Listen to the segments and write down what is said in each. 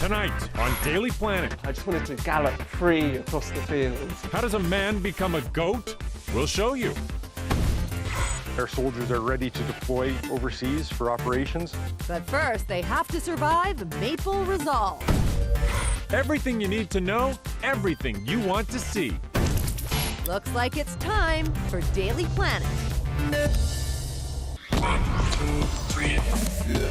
Tonight on Daily Planet. I just wanted to gallop free across the fields. How does a man become a goat? We'll show you. Our soldiers are ready to deploy overseas for operations. But first, they have to survive Maple Resolve. Everything you need to know, everything you want to see. Looks like it's time for Daily Planet. 1, 2, 3, 4.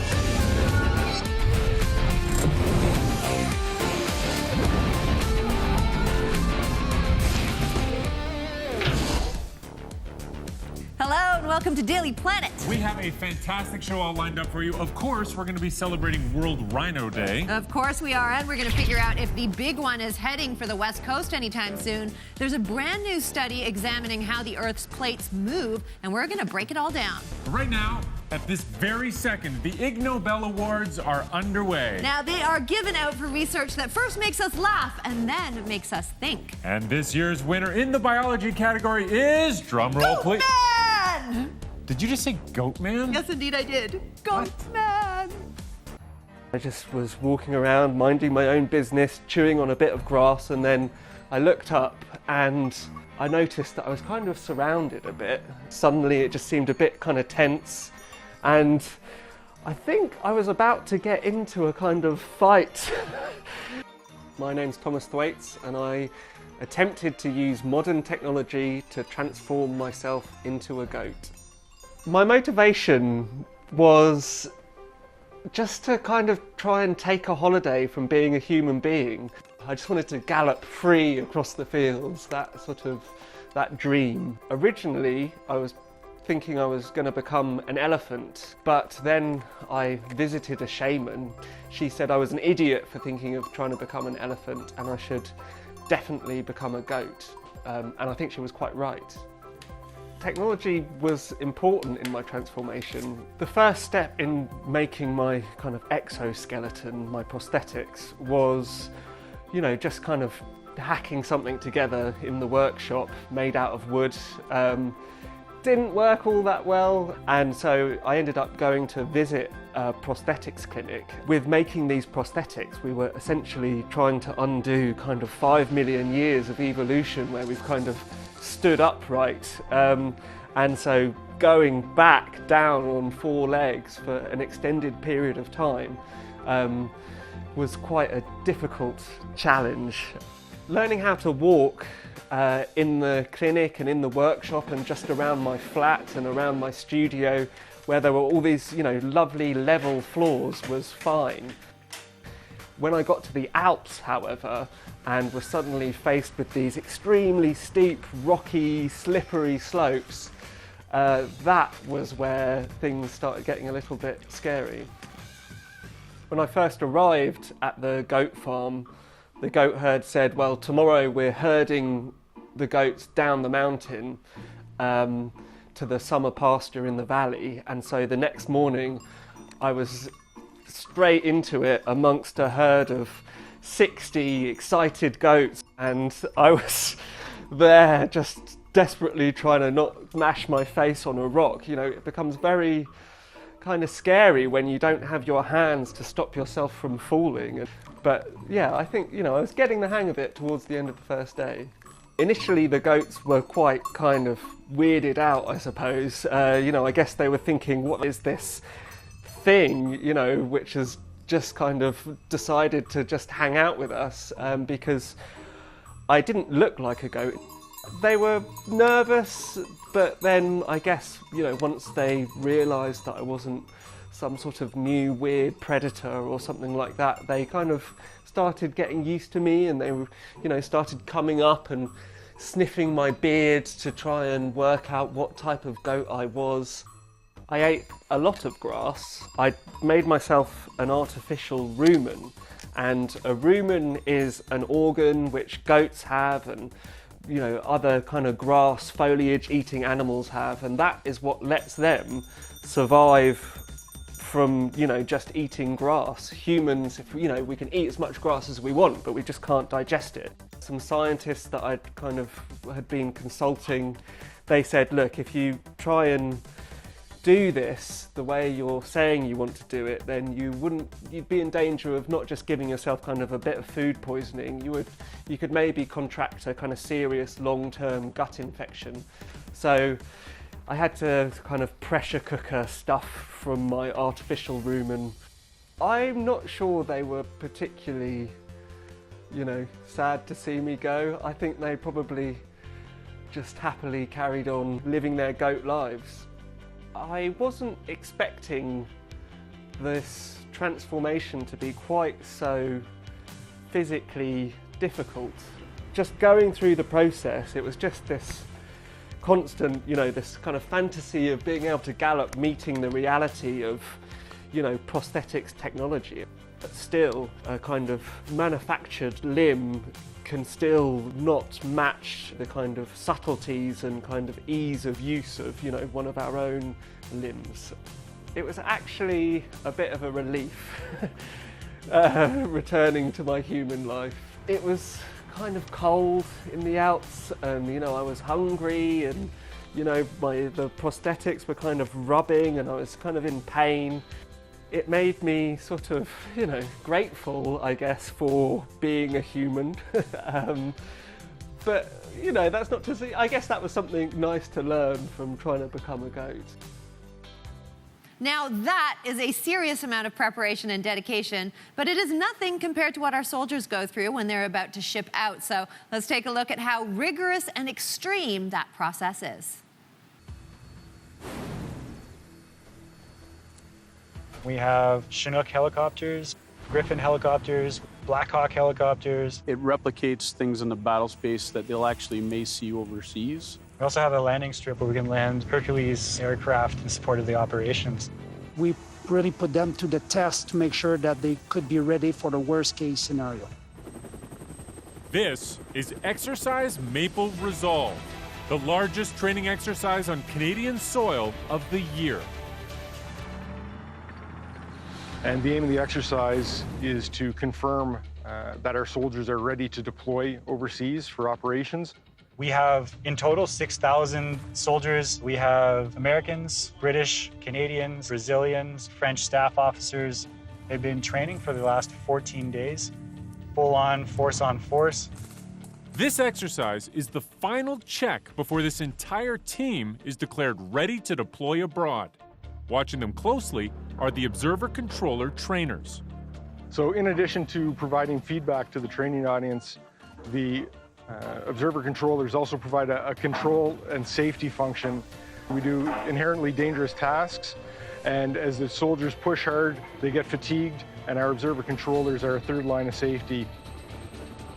Hello and welcome to Daily Planet. We have a fantastic show all lined up for you. Of course, we're going to be celebrating World Rhino Day. Of course we are, and we're going to figure out if the big one is heading for the West Coast anytime soon. There's a brand new study examining how the Earth's plates move, and we're going to break it all down. Right now, at this very second, the Ig Nobel Awards are underway. Now, they are given out for research that first makes us laugh and then makes us think. And this year's winner in the biology category is, drumroll please. Goatman! Did you just say Goatman? Yes, indeed I did. Goatman! I just was walking around, minding my own business, chewing on a bit of grass, and then I looked up and I noticed that I was kind of surrounded a bit. Suddenly it just seemed a bit kind of tense, and I think I was about to get into a kind of fight. My name's Thomas Thwaites, and I attempted to use modern technology to transform myself into a goat. My motivation was just to kind of try and take a holiday from being a human being. I just wanted to gallop free across the fields, that dream. Originally, I was thinking I was going to become an elephant, but then I visited a shaman. She said I was an idiot for thinking of trying to become an elephant, and I should definitely become a goat. And I think she was quite right. Technology was important in my transformation. The first step in making my kind of exoskeleton, my prosthetics, was, just kind of hacking something together in the workshop made out of wood. Didn't work all that well, and so I ended up going to visit a prosthetics clinic. With making these prosthetics, we were essentially trying to undo kind of 5 million years of evolution where we've kind of stood upright, and so going back down on 4 legs for an extended period of time was quite a difficult challenge. Learning how to walk in the clinic and in the workshop and just around my flat and around my studio where there were all these lovely level floors was fine. When I got to the Alps, however, and was suddenly faced with these extremely steep, rocky, slippery slopes, that was where things started getting a little bit scary. When I first arrived at the goat farm, the goat herd said, well, tomorrow we're herding the goats down the mountain to the summer pasture in the valley. And so the next morning I was straight into it amongst a herd of 60 excited goats. And I was there just desperately trying to not smash my face on a rock. It becomes very kind of scary when you don't have your hands to stop yourself from falling. But yeah, I think, I was getting the hang of it towards the end of the first day. Initially, the goats were quite kind of weirded out, I suppose. I guess they were thinking, what is this thing, which has just kind of decided to just hang out with us, because I didn't look like a goat. They were nervous, but then I guess, once they realised that I wasn't some sort of new weird predator or something like that, they kind of started getting used to me, and they started coming up and sniffing my beard to try and work out what type of goat I was. I ate a lot of grass. I made myself an artificial rumen, and a rumen is an organ which goats have and other kind of grass foliage eating animals have, and that is what lets them survive from just eating grass. Humans, if we can eat as much grass as we want, but we just can't digest it. Some scientists that had been consulting, they said, look, if you try and do this the way you're saying you want to do it, then you'd be in danger of not just giving yourself kind of a bit of food poisoning, you could maybe contract a kind of serious long-term gut infection. So I had to kind of pressure cooker stuff from my artificial room, and I'm not sure they were particularly, sad to see me go. I think they probably just happily carried on living their goat lives. I wasn't expecting this transformation to be quite so physically difficult. Just going through the process, it was just this constant, this kind of fantasy of being able to gallop, meeting the reality of, prosthetics technology. But still, a kind of manufactured limb can still not match the kind of subtleties and kind of ease of use of, one of our own limbs. It was actually a bit of a relief returning to my human life. It was kind of cold in the Alps, and I was hungry, and the prosthetics were kind of rubbing, and I was kind of in pain. It made me sort of, grateful, I guess, for being a human. But, that's not to say, I guess that was something nice to learn from trying to become a goat. Now, that is a serious amount of preparation and dedication, but it is nothing compared to what our soldiers go through when they're about to ship out. So let's take a look at how rigorous and extreme that process is. We have Chinook helicopters, Griffin helicopters, Black Hawk helicopters. It replicates things in the battle space that they'll actually may see overseas. We also have a landing strip where we can land Hercules aircraft in support of the operations. We really put them to the test to make sure that they could be ready for the worst case scenario. This is Exercise Maple Resolve, the largest training exercise on Canadian soil of the year. And the aim of the exercise is to confirm that our soldiers are ready to deploy overseas for operations. We have, in total, 6,000 soldiers. We have Americans, British, Canadians, Brazilians, French staff officers. They've been training for the last 14 days, full-on, force-on-force. This exercise is the final check before this entire team is declared ready to deploy abroad. Watching them closely are the observer controller trainers. So in addition to providing feedback to the training audience, the observer controllers also provide a control and safety function. We do inherently dangerous tasks, and as the soldiers push hard, they get fatigued, and our observer controllers are a third line of safety.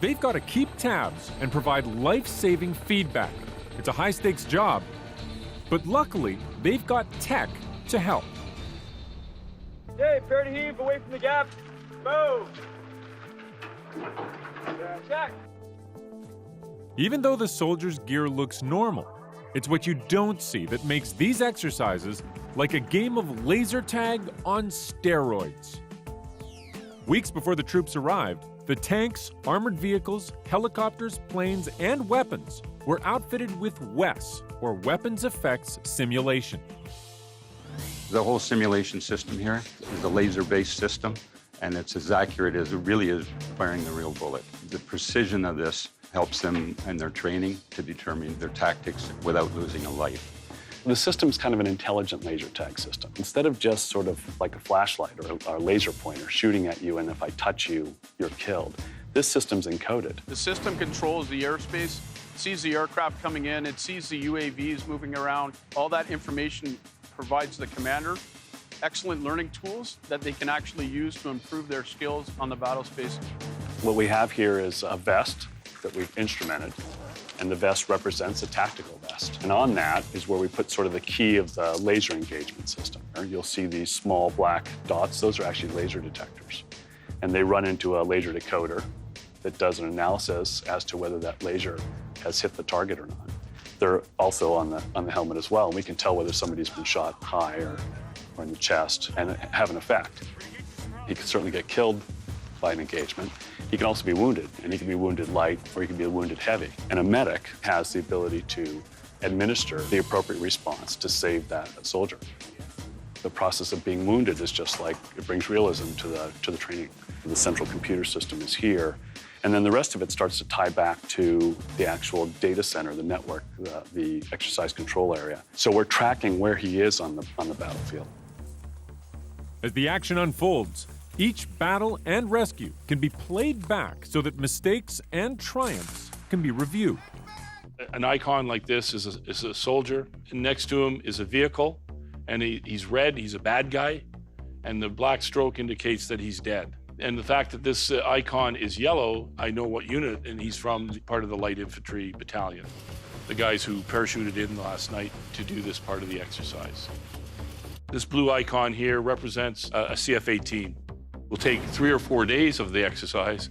They've got to keep tabs and provide life-saving feedback. It's a high-stakes job, but luckily, they've got tech to help. Okay, prepare to heave away from the gap. Move. Check. Even though the soldier's gear looks normal, it's what you don't see that makes these exercises like a game of laser tag on steroids. Weeks before the troops arrived, the tanks, armored vehicles, helicopters, planes, and weapons were outfitted with WES, or Weapons Effects Simulation. The whole simulation system here is a laser-based system, and it's as accurate as it really is firing the real bullet. The precision of this helps them in their training to determine their tactics without losing a life. The system's kind of an intelligent laser tag system. Instead of just sort of like a flashlight or a laser pointer shooting at you, and if I touch you, you're killed, this system's encoded. The system controls the airspace, sees the aircraft coming in, it sees the UAVs moving around. All that information provides the commander excellent learning tools that they can actually use to improve their skills on the battle space. What we have here is a vest that we've instrumented, and the vest represents a tactical vest. And on that is where we put sort of the key of the laser engagement system. You'll see these small black dots, those are actually laser detectors. And they run into a laser decoder that does an analysis as to whether that laser has hit the target or not. They're also on the helmet as well, and we can tell whether somebody's been shot high or in the chest and have an effect. He can certainly get killed by an engagement. He can also be wounded, and he can be wounded light or he can be wounded heavy. And a medic has the ability to administer the appropriate response to save that soldier. the process of being wounded is just like, it brings realism to the training. The central computer system is here, and then the rest of it starts to tie back to the actual data center, the network, the exercise control area. So we're tracking where he is on the battlefield. As the action unfolds, each battle and rescue can be played back so that mistakes and triumphs can be reviewed. An icon like this is a soldier, and next to him is a vehicle, and he's red, he's a bad guy, and the black stroke indicates that he's dead. And the fact that this icon is yellow, I know what unit, and he's from part of the Light Infantry Battalion, the guys who parachuted in last night to do this part of the exercise. This blue icon here represents a CF-18. We'll take 3 or 4 days of the exercise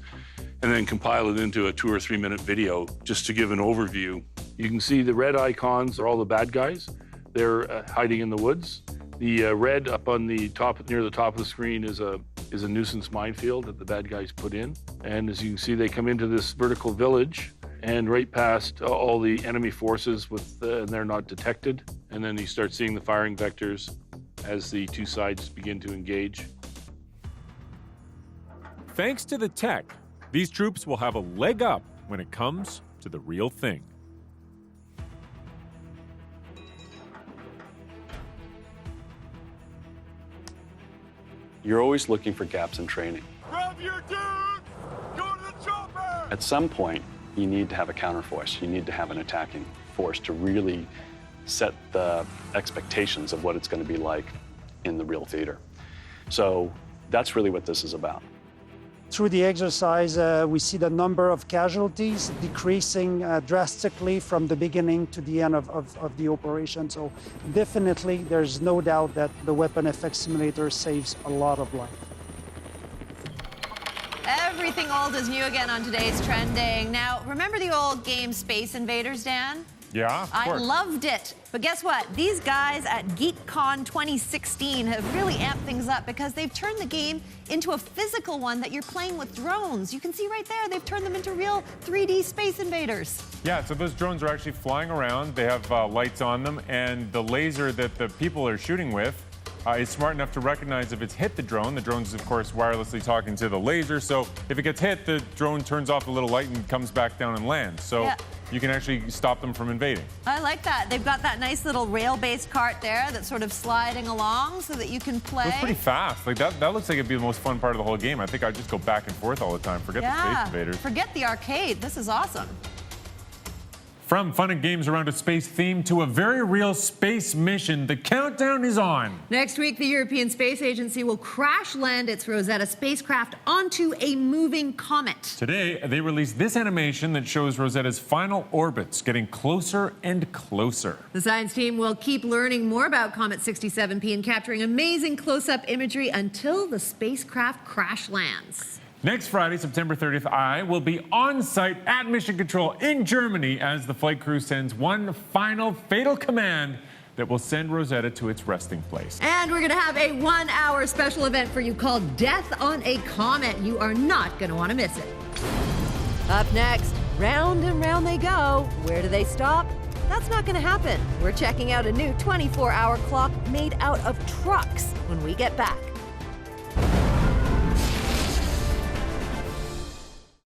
and then compile it into a 2 or 3 minute video just to give an overview. You can see the red icons are all the bad guys. They're hiding in the woods. The red up on the top, near the top of the screen, is a nuisance minefield that the bad guys put in. And as you can see, they come into this vertical village and right past all the enemy forces and they're not detected. And then you start seeing the firing vectors as the two sides begin to engage. Thanks to the tech, these troops will have a leg up when it comes to the real thing. You're always looking for gaps in training. Grab your dudes! Go to the chopper! At some point, you need to have a counterforce. You need to have an attacking force to really set the expectations of what it's going to be like in the real theater. So that's really what this is about. Through the exercise, we see the number of casualties decreasing drastically from the beginning to the end of the operation. So definitely, there's no doubt that the weapon effects simulator saves a lot of life. Everything old is new again on today's Trending. Now, remember the old game Space Invaders, Dan? Yeah, of course. I loved it. But guess what? These guys at GeekCon 2016 have really amped things up because they've turned the game into a physical one that you're playing with drones. You can see right there, they've turned them into real 3D Space Invaders. Yeah, so those drones are actually flying around. They have lights on them, and the laser that the people are shooting with is smart enough to recognize if it's hit the drone. The drone's, of course, wirelessly talking to the laser. So if it gets hit, the drone turns off the little light and comes back down and lands. So you can actually stop them from invading. I like that. They've got that nice little rail-based cart there that's sort of sliding along so that you can play. It's pretty fast. Like that looks like it'd be the most fun part of the whole game. I think I'd just go back and forth all the time. Forget the Space Invaders. Forget the arcade. This is awesome. From fun and games around a space theme to a very real space mission, the countdown is on. Next week, the European Space Agency will crash land its Rosetta spacecraft onto a moving comet. Today, they released this animation that shows Rosetta's final orbits getting closer and closer. The science team will keep learning more about Comet 67P and capturing amazing close-up imagery until the spacecraft crash lands. Next Friday, September 30th, I will be on site at Mission Control in Germany as the flight crew sends one final fatal command that will send Rosetta to its resting place. And we're going to have a 1-hour special event for you called Death on a Comet. You are not going to want to miss it. Up next, round and round they go. Where do they stop? That's not going to happen. We're checking out a new 24-hour clock made out of trucks when we get back.